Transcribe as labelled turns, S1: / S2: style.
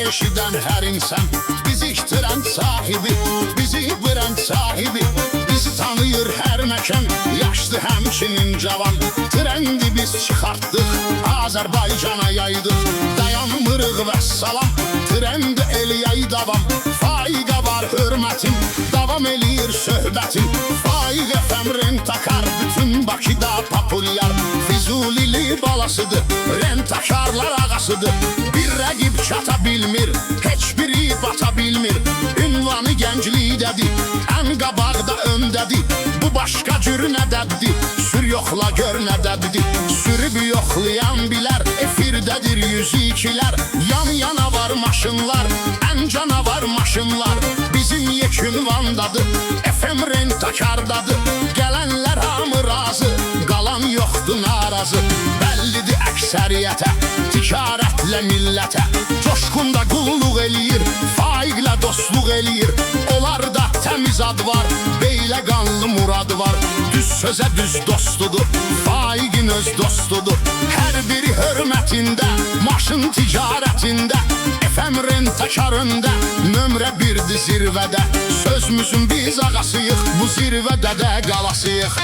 S1: eşidən hər insan, bizi itirən sahibi, bizi brend sahibi, bizi tanıyır hər məkan, yaşlı həmçinin cavan. Trendi biz çıxartdıq, Azərbaycana yaydıq, dayanmırıq və salam, trendi eləyək davam. Faiqə var hörmətim, davam eləyir söhbətim, Faiq FM Rentakar bütün Bakıda populyar. Füzulili balasıdır, rentakarlar ağasıdır, bir rəqib çata bilmir, heç biri bata bilmir. Ünvanı gənclikdədir, ən qabaqda öndədir, bu başqa cür nədədir, sür yoxla gör nədədir. Sürüb yoxlayan bilər, efirdədir 102-lər, yan yana var maşınlar, ən canavar maşınlar. Bizim yekün vandadır, FM Rentakardadır, gələnlər hamı razı, qalan yoxdur narazı. Bəllidir əksəriyyətə, ticarətlə millətə, coşqunda qulluq eləyir, faiqlə dostluq eləyir. Onlarda təmiz ad var, beylə qanlı murad var, düz sözə düz dostudur, faiqin öz dostudur. Hər biri hörmətində, maşın ticarətində, FM Rentakarında nömrə birdir zirvədə. Sözümüzün biz ağasıyıq, bu zirvədə də qalasıyıq.